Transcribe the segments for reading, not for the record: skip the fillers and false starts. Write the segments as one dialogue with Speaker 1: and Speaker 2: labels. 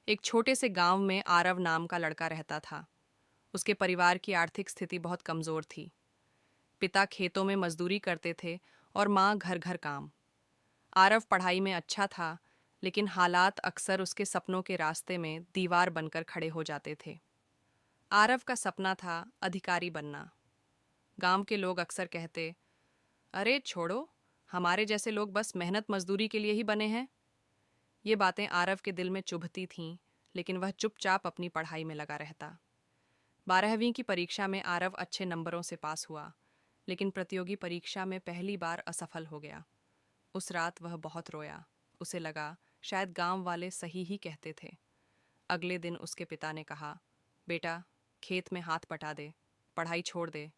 Speaker 1: एक छोटे से गांव में आरव नाम का लड़का रहता था। उसके परिवार की आर्थिक स्थिति बहुत कमजोर थी। पिता खेतों में मजदूरी करते थे और माँ घर घर काम। आरव पढ़ाई में अच्छा था, लेकिन हालात अक्सर उसके सपनों के रास्ते में दीवार बनकर खड़े हो जाते थे। आरव का सपना था अधिकारी बनना। गांव के लोग अक्सर कहते, अरे छोड़ो, हमारे जैसे लोग बस मेहनत मजदूरी के लिए ही बने हैं। ये बातें आरव के दिल में चुभती थीं, लेकिन वह चुपचाप अपनी पढ़ाई में लगा रहता। 12वीं की परीक्षा में आरव अच्छे नंबरों से पास हुआ, लेकिन प्रतियोगी परीक्षा में पहली बार असफल हो गया। उस रात वह बहुत रोया। उसे लगा शायद गांव वाले सही ही कहते थे। अगले दिन उसके पिता ने कहा, बेटा, खेत में हाथ बटा दे, पढ़ाई छोड़ दे।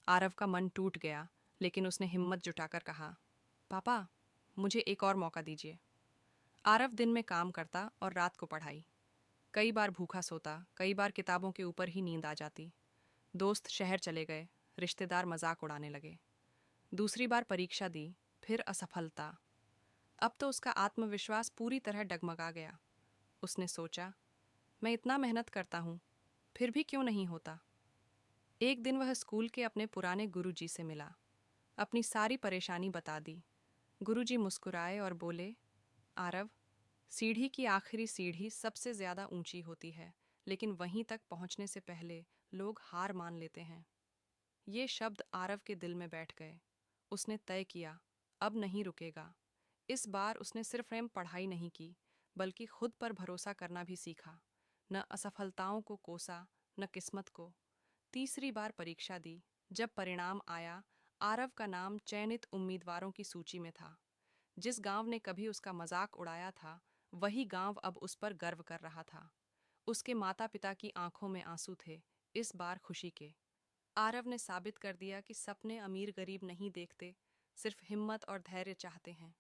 Speaker 1: आरव का मन टूट गया, लेकिन उसने हिम्मत जुटाकर कहा, पापा, मुझे एक और मौका दीजिए। आरव दिन में काम करता और रात को पढ़ाई। कई बार भूखा सोता, कई बार किताबों के ऊपर ही नींद आ जाती। दोस्त शहर चले गए, रिश्तेदार मजाक उड़ाने लगे। दूसरी बार परीक्षा दी, फिर असफलता। अब तो उसका आत्मविश्वास पूरी तरह डगमगा गया। उसने सोचा, मैं इतना मेहनत करता हूँ, फिर भी क्यों नहीं होता। एक दिन वह स्कूल के अपने पुराने गुरुजी से मिला। अपनी सारी परेशानी बता दी। गुरुजी मुस्कुराए और बोले, आरव, सीढ़ी की आखिरी सीढ़ी सबसे ज्यादा ऊंची होती है, लेकिन वहीं तक पहुंचने से पहले लोग हार मान लेते हैं। ये शब्द आरव के दिल में बैठ गए। उसने तय किया, अब नहीं रुकेगा। इस बार उसने सिर्फ स्वयं पढ़ाई नहीं की, बल्कि खुद पर भरोसा करना भी सीखा। न असफलताओं को कोसा, न किस्मत को। तीसरी बार परीक्षा दी। जब परिणाम आया, आरव का नाम चयनित उम्मीदवारों की सूची में था। जिस गांव ने कभी उसका मजाक उड़ाया था, वही गांव अब उस पर गर्व कर रहा था। उसके माता पिता की आंखों में आंसू थे, इस बार खुशी के। आरव ने साबित कर दिया कि सपने अमीर गरीब नहीं देखते, सिर्फ हिम्मत और धैर्य चाहते हैं।